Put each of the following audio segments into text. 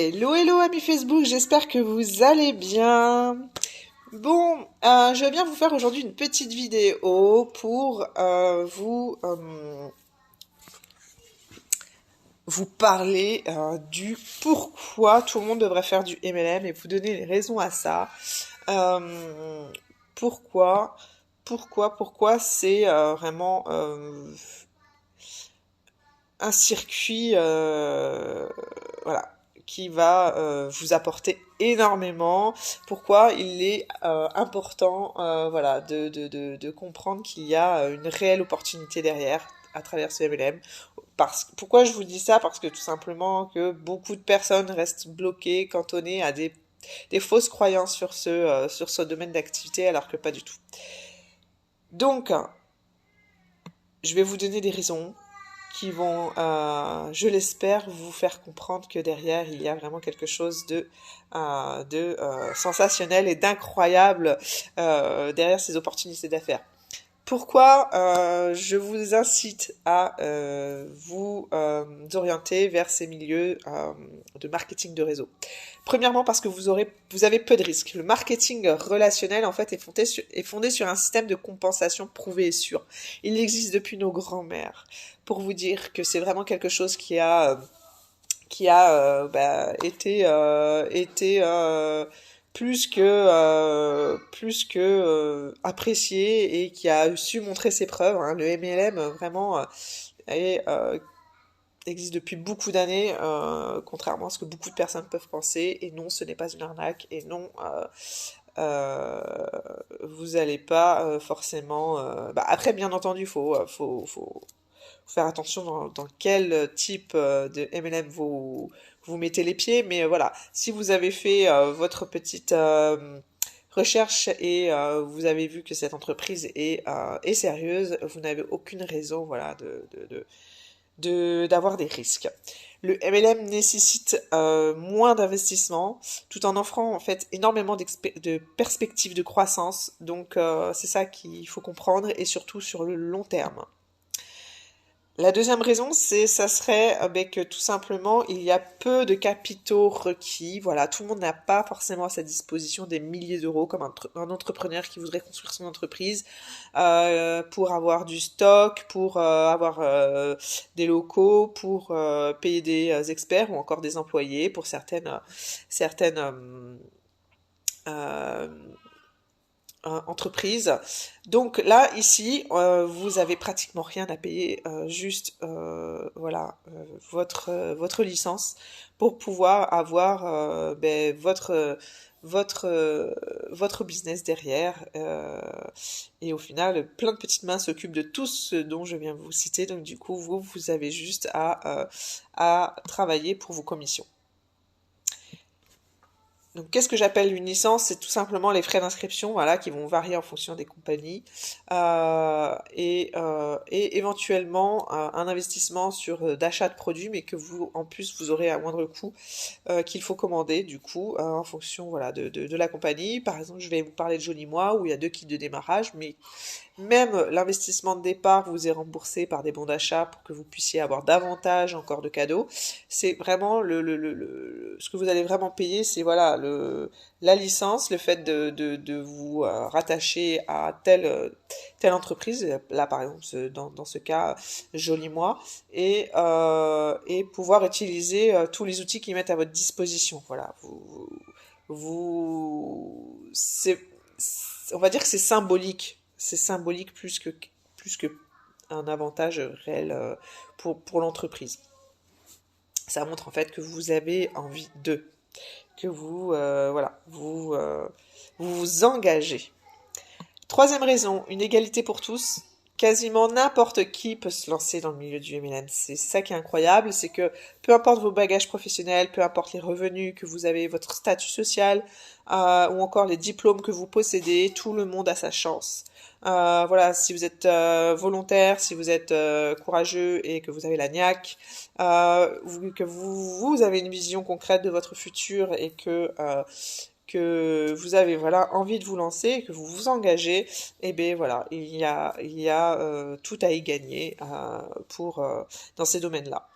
Hello, hello amis Facebook, j'espère que vous allez bien. Bon, je vais bien vous faire aujourd'hui une petite vidéo pour vous parler du pourquoi tout le monde devrait faire du MLM et vous donner les raisons à ça. Euh, pourquoi, pourquoi c'est vraiment un circuit voilà, qui va vous apporter énormément. Pourquoi il est important voilà, de comprendre qu'il y a une réelle opportunité derrière à travers ce MLM. Pourquoi je vous dis ça? Parce que tout simplement que beaucoup de personnes restent bloquées, cantonnées à des fausses croyances sur ce domaine d'activité alors que pas du tout. Donc, je vais vous donner des raisons qui vont, je l'espère, vous faire comprendre que derrière, il y a vraiment quelque chose de sensationnel et d'incroyable derrière ces opportunités d'affaires. Pourquoi je vous incite à vous orienter vers ces milieux de marketing de réseau. Premièrement, parce que vous avez peu de risques. Le marketing relationnel, en fait, est fondé sur un système de compensation prouvé et sûr. Il existe depuis nos grands-mères. Pour vous dire que c'est vraiment quelque chose qui a été plus que apprécié et qui a su montrer ses preuves. Hein. Le MLM vraiment est, existe depuis beaucoup d'années, contrairement à ce que beaucoup de personnes peuvent penser. Et non, ce n'est pas une arnaque. Et non, vous n'allez pas forcément. Après, bien entendu, faut faire attention dans quel type de MLM vous mettez les pieds. Mais voilà, si vous avez fait votre petite recherche et vous avez vu que cette entreprise est sérieuse, vous n'avez aucune raison voilà, d'avoir des risques. Le MLM nécessite moins d'investissement, tout en offrant en fait énormément de perspectives de croissance. Donc c'est ça qu'il faut comprendre et surtout sur le long terme. La deuxième raison, ça serait que tout simplement, il y a peu de capitaux requis. Voilà, tout le monde n'a pas forcément à sa disposition des milliers d'euros comme un entrepreneur qui voudrait construire son entreprise pour avoir du stock, pour avoir des locaux, pour payer des experts ou encore des employés pour certaines euh, entreprise. Donc là, ici, vous avez pratiquement rien à payer, juste voilà votre licence pour pouvoir avoir votre business derrière. Et au final, plein de petites mains s'occupent de tout ce dont je viens vous citer. Donc du coup, vous avez juste à travailler pour vos commissions. Donc, qu'est-ce que j'appelle une licence? C'est tout simplement les frais d'inscription, voilà, qui vont varier en fonction des compagnies, et éventuellement un investissement sur d'achat de produits, mais que vous, en plus, vous aurez à moindre coût qu'il faut commander, du coup, en fonction, voilà, de la compagnie. Par exemple, je vais vous parler de Joli Moi, où il y a 2 kits de démarrage, mais même l'investissement de départ vous est remboursé par des bons d'achat pour que vous puissiez avoir davantage encore de cadeaux. C'est vraiment ce que vous allez vraiment payer, c'est voilà la licence, le fait de vous rattacher à telle entreprise, là par exemple dans ce cas Joli Moi, et pouvoir utiliser tous les outils qu'ils mettent à votre disposition. Voilà, on va dire que c'est symbolique. C'est symbolique plus que un avantage réel pour l'entreprise. Ça montre en fait que vous avez envie que vous vous engagez. Troisième raison, une égalité pour tous. Quasiment n'importe qui peut se lancer dans le milieu du MLM. C'est ça qui est incroyable, c'est que peu importe vos bagages professionnels, peu importe les revenus que vous avez, votre statut social, ou encore les diplômes que vous possédez, tout le monde a sa chance. Voilà, si vous êtes volontaire, si vous êtes courageux et que vous avez la niaque, que vous avez une vision concrète de votre futur et que vous avez voilà envie de vous lancer, que vous vous engagez, et bien voilà, il y a tout à y gagner dans ces domaines-là.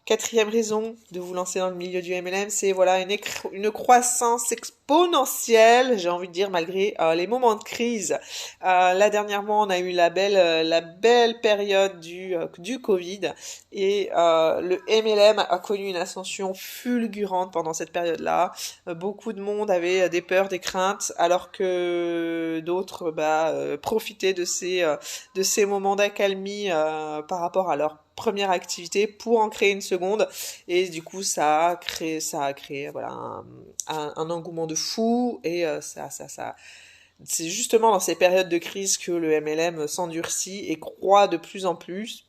Quatrième raison de vous lancer dans le milieu du MLM, c'est voilà une croissance exponentielle, j'ai envie de dire, malgré les moments de crise. Là dernièrement, on a eu la belle période du Covid et le MLM a connu une ascension fulgurante pendant cette période-là. Beaucoup de monde avait des peurs, des craintes, alors que d'autres profitaient de ces moments d'accalmie par rapport à leur première activité pour en créer une seconde, et du coup ça a créé voilà un engouement de fou, et c'est justement dans ces périodes de crise que le MLM s'endurcit et croît de plus en plus.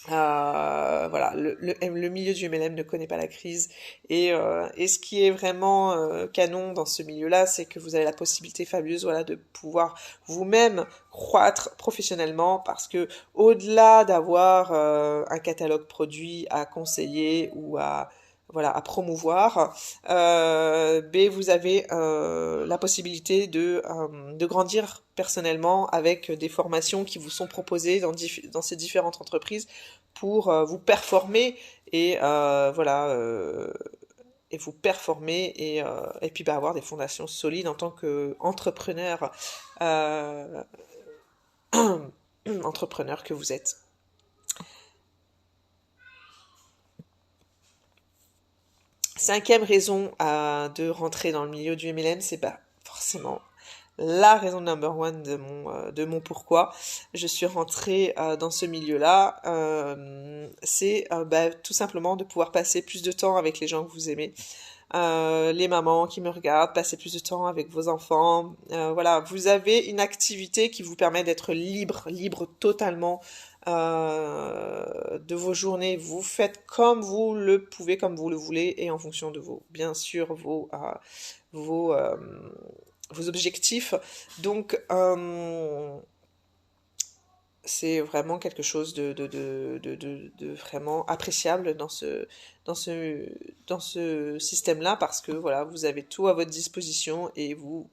Voilà, le milieu du MLM ne connaît pas la crise, et ce qui est vraiment canon dans ce milieu-là, c'est que vous avez la possibilité fabuleuse, voilà, de pouvoir vous-même croître professionnellement, parce que au-delà d'avoir un catalogue produit à conseiller ou à promouvoir, vous avez la possibilité de grandir personnellement avec des formations qui vous sont proposées dans ces différentes entreprises pour vous performer, et et vous performer, et puis avoir des fondations solides en tant qu'entrepreneur entrepreneur que vous êtes. Cinquième raison de rentrer dans le milieu du MLM, c'est forcément la raison number one de mon pourquoi je suis rentrée dans ce milieu-là. C'est tout simplement de pouvoir passer plus de temps avec les gens que vous aimez. Les mamans qui me regardent, passer plus de temps avec vos enfants. Voilà, vous avez une activité qui vous permet d'être libre totalement de vos journées. Vous faites comme vous le pouvez, comme vous le voulez, et en fonction de bien sûr, vos objectifs. Donc, c'est vraiment quelque chose de vraiment appréciable dans ce système-là, parce que voilà, vous avez tout à votre disposition, et vous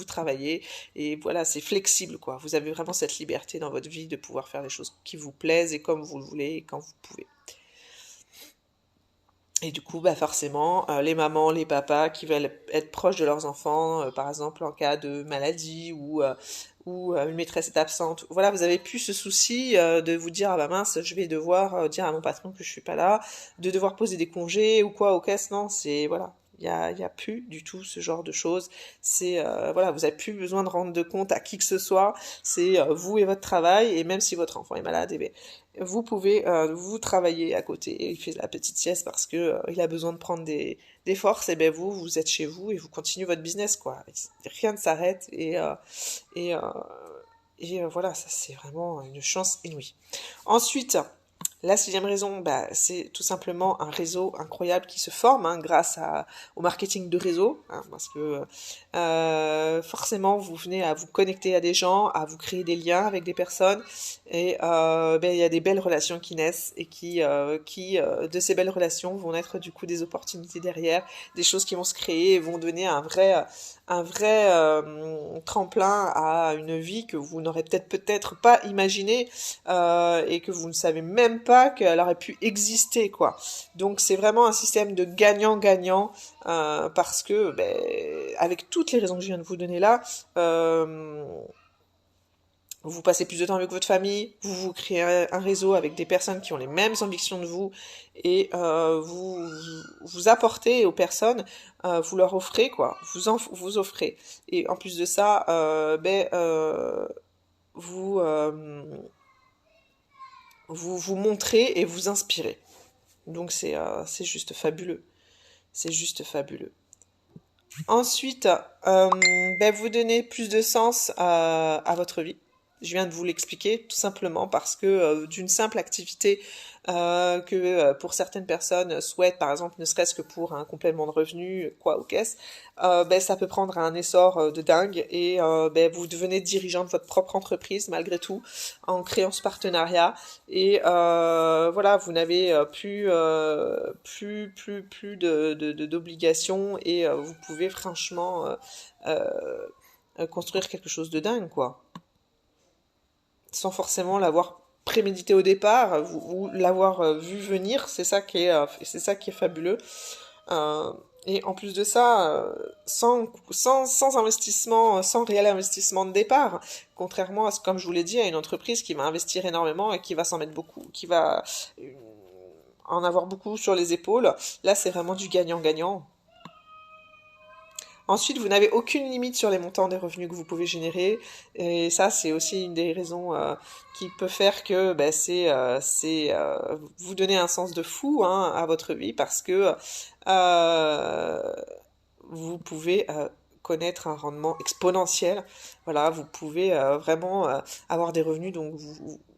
travaillez, et voilà, c'est flexible, quoi. Vous avez vraiment cette liberté dans votre vie de pouvoir faire les choses qui vous plaisent, et comme vous le voulez, et quand vous pouvez. Et du coup, forcément, les mamans, les papas qui veulent être proches de leurs enfants, par exemple en cas de maladie, ou une maîtresse est absente. Voilà, vous avez plus ce souci de vous dire, ah bah mince, je vais devoir dire à mon patron que je suis pas là, de devoir poser des congés ou quoi aux caisses. Non, c'est voilà. Il y a plus du tout ce genre de choses. C'est voilà, vous avez plus besoin de rendre de compte à qui que ce soit. C'est vous et votre travail, et même si votre enfant est malade, vous pouvez vous travailler à côté. Et il fait la petite sieste parce que il a besoin de prendre des forces, et vous êtes chez vous et vous continuez votre business, quoi. Rien ne s'arrête, et voilà, ça c'est vraiment une chance inouïe. Ensuite, la sixième raison, c'est tout simplement un réseau incroyable qui se forme grâce au marketing de réseau, parce que forcément vous venez à vous connecter à des gens, à vous créer des liens avec des personnes, et il y a des belles relations qui naissent, et qui de ces belles relations vont naître du coup des opportunités derrière, des choses qui vont se créer et vont donner un vrai tremplin à une vie que vous n'aurez peut-être pas imaginé, et que vous ne savez même pas qu'elle aurait pu exister, quoi. Donc c'est vraiment un système de gagnant-gagnant, parce que avec toutes les raisons que je viens de vous donner là, vous passez plus de temps avec votre famille, vous créez un réseau avec des personnes qui ont les mêmes ambitions que vous, et vous apportez aux personnes, vous leur offrez, quoi, vous offrez. Et en plus de ça, vous vous montrez et vous inspirez. Donc c'est juste fabuleux. C'est juste fabuleux. Ensuite, vous donnez plus de sens à votre vie. Je viens de vous l'expliquer, tout simplement parce que d'une simple activité que pour certaines personnes souhaitent, par exemple, ne serait-ce que pour un complément de revenu, quoi, aux caisses, ça peut prendre un essor de dingue, et vous devenez dirigeant de votre propre entreprise malgré tout, en créant ce partenariat, et voilà, vous n'avez plus d'obligations, et vous pouvez franchement construire quelque chose de dingue, quoi, sans forcément l'avoir prémédité au départ, ou l'avoir vu venir, c'est ça qui est fabuleux. Et en plus de ça, sans investissement, sans réel investissement de départ, contrairement à ce, comme je vous l'ai dit, à une entreprise qui va investir énormément et qui va s'en mettre beaucoup, qui va en avoir beaucoup sur les épaules, là c'est vraiment du gagnant-gagnant. Ensuite, vous n'avez aucune limite sur les montants des revenus que vous pouvez générer, et ça, c'est aussi une des raisons qui peut faire que vous donnez un sens de fou à votre vie, parce que vous pouvez connaître un rendement exponentiel. Voilà, vous pouvez vraiment avoir des revenus dont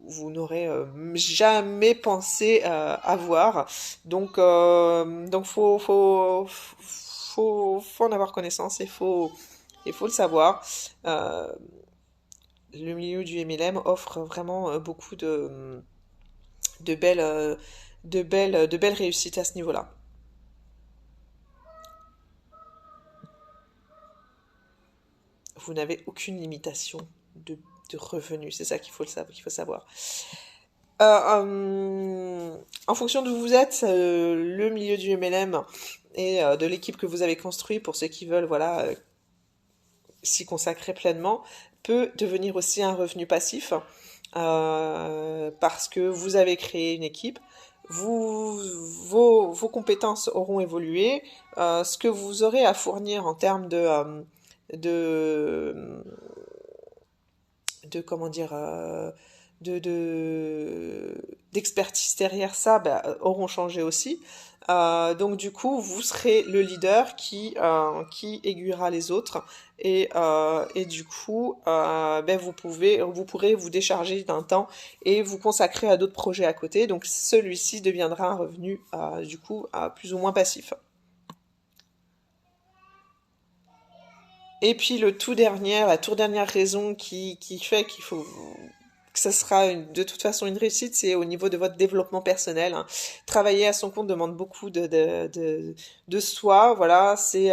vous n'aurez jamais pensé avoir. Donc faut en avoir connaissance et faut le savoir. Le milieu du MLM offre vraiment beaucoup de belles réussites à ce niveau-là. Vous n'avez aucune limitation de revenus, c'est ça qu'il faut savoir. En fonction d'où vous êtes, le milieu du MLM et de l'équipe que vous avez construit, pour ceux qui veulent s'y consacrer pleinement, peut devenir aussi un revenu passif, parce que vous avez créé une équipe, vos compétences auront évolué, ce que vous aurez à fournir en termes d'expertise derrière ça, auront changé aussi. Donc du coup, vous serez le leader qui aiguillera les autres, et du coup, vous pourrez vous décharger d'un temps et vous consacrer à d'autres projets à côté. Donc celui-ci deviendra un revenu du coup plus ou moins passif. Et puis la toute dernière raison qui fait que ça sera de toute façon une réussite, c'est au niveau de votre développement personnel. Travailler à son compte demande beaucoup de soi, voilà. C'est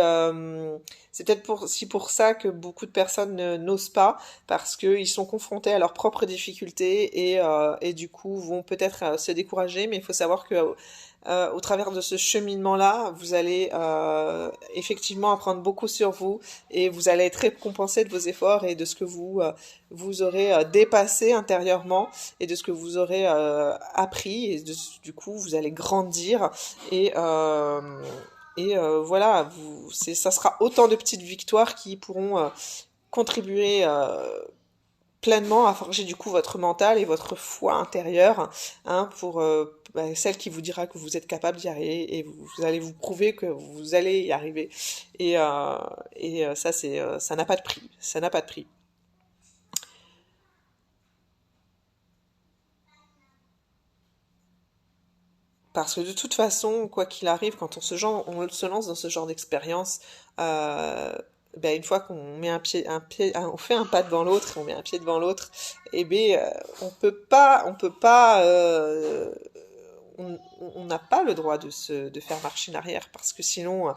peut-être aussi pour ça que beaucoup de personnes n'osent pas, parce qu'ils sont confrontés à leurs propres difficultés et du coup vont peut-être se décourager. Mais il faut savoir que au travers de ce cheminement-là, vous allez effectivement apprendre beaucoup sur vous, et vous allez être récompensé de vos efforts et de ce que vous aurez dépassé intérieurement, et de ce que vous aurez appris, et du coup vous allez grandir, et voilà, ça sera autant de petites victoires qui pourront contribuer pleinement à forger du coup votre mental et votre foi intérieure, pour celle qui vous dira que vous êtes capable d'y arriver, et vous allez vous prouver que vous allez y arriver, et ça ça n'a pas de prix, ça n'a pas de prix. Parce que de toute façon, quoi qu'il arrive, quand on se lance dans ce genre d'expérience, une fois qu'on met on fait un pas devant l'autre, on met un pied devant l'autre, on n'a pas le droit de faire marche en arrière, parce que sinon,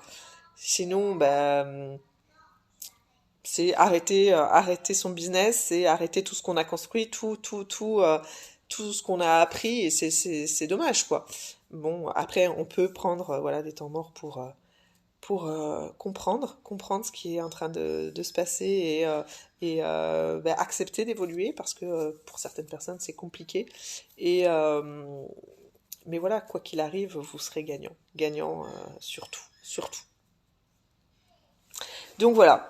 c'est arrêter son business, c'est arrêter tout ce qu'on a construit, tout ce qu'on a appris, et c'est dommage, quoi. Bon, après, on peut prendre des temps morts pour comprendre ce qui est en train de se passer, et accepter d'évoluer, parce que pour certaines personnes c'est compliqué, mais voilà, quoi qu'il arrive, vous serez gagnant surtout. Donc voilà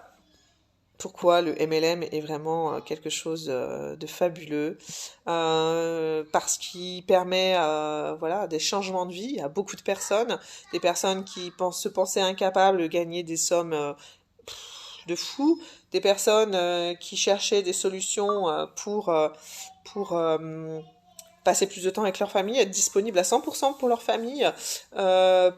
pourquoi le MLM est vraiment quelque chose de fabuleux, parce qu'il permet des changements de vie à beaucoup de personnes, des personnes qui se pensaient incapables de gagner des sommes de fous, des personnes qui cherchaient des solutions pour passer plus de temps avec leur famille, être disponible à 100% pour leur famille,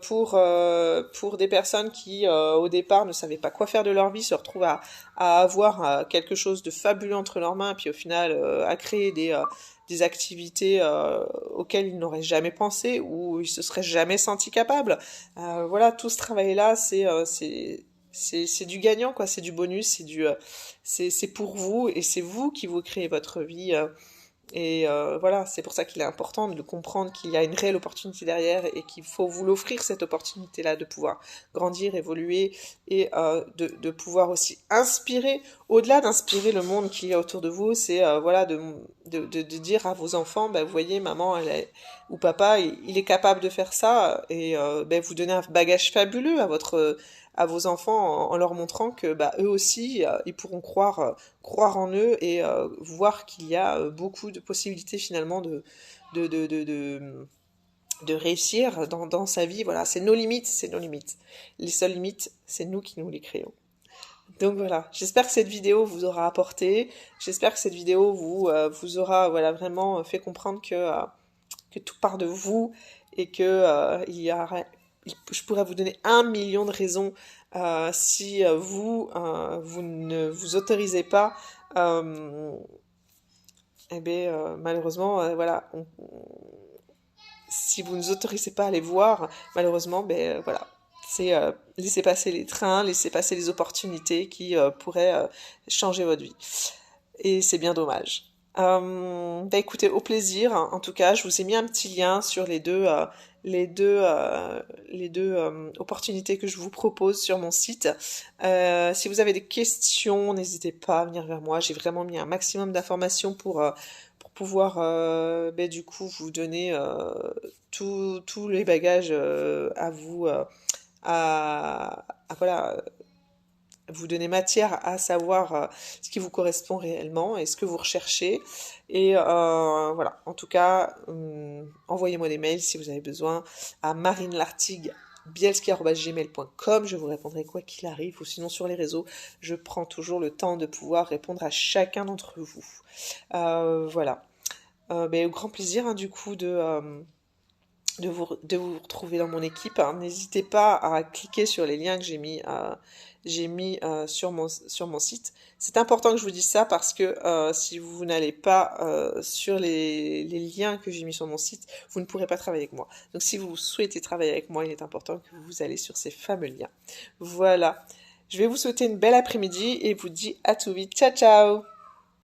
pour des personnes qui au départ ne savaient pas quoi faire de leur vie, se retrouvent à avoir quelque chose de fabuleux entre leurs mains, puis au final à créer des activités auxquelles ils n'auraient jamais pensé, ou ils se seraient jamais sentis capables. Voilà, tout ce travail-là, c'est du gagnant, quoi, c'est du bonus, c'est pour vous, et c'est vous qui vous créez votre vie Et voilà, c'est pour ça qu'il est important de comprendre qu'il y a une réelle opportunité derrière et qu'il faut vous l'offrir, cette opportunité-là, de pouvoir grandir, évoluer et de pouvoir aussi inspirer, au-delà d'inspirer le monde qui est autour de vous, c'est voilà, de dire à vos enfants, ben, vous voyez, maman ou papa, il est capable de faire ça et ben, vous donnez un bagage fabuleux à vos enfants en leur montrant que bah, eux aussi, ils pourront croire en eux et voir qu'il y a beaucoup de possibilités finalement de, de, de, de, de réussir dans sa vie. Voilà, c'est nos limites, c'est nos limites. Les seules limites, c'est nous qui nous les créons. Donc voilà, j'espère que cette vidéo vous aura apporté, j'espère que cette vidéo vous aura voilà, vraiment fait comprendre que tout part de vous et que je pourrais vous donner 1 million de raisons si vous ne vous autorisez pas. Eh bien, malheureusement, voilà, si vous ne vous autorisez pas à les voir, malheureusement, ben voilà, c'est laisser passer les trains, laisser passer les opportunités qui pourraient changer votre vie. Et c'est bien dommage. Bah écoutez, au plaisir. En tout cas, je vous ai mis un petit lien sur les deux opportunités que je vous propose sur mon site. Si vous avez des questions, n'hésitez pas à venir vers moi. J'ai vraiment mis un maximum d'informations pour pouvoir bah, du coup vous donner tous les bagages à vous voilà vous donner matière à savoir ce qui vous correspond réellement et ce que vous recherchez. Et voilà, en tout cas, envoyez-moi des mails si vous avez besoin à marinelartigue@bielski@gmail.com. Je vous répondrai quoi qu'il arrive, ou sinon sur les réseaux, je prends toujours le temps de pouvoir répondre à chacun d'entre vous. Voilà. Mais au grand plaisir, hein, du coup, de vous retrouver dans mon équipe. Hein. N'hésitez pas à cliquer sur les liens que j'ai mis sur mon site. C'est important que je vous dise ça parce que si vous n'allez pas sur les liens que j'ai mis sur mon site, vous ne pourrez pas travailler avec moi. Donc si vous souhaitez travailler avec moi, il est important que vous allez sur ces fameux liens. Voilà. Je vais vous souhaiter une belle après-midi et vous dis à tout vite. Ciao, ciao!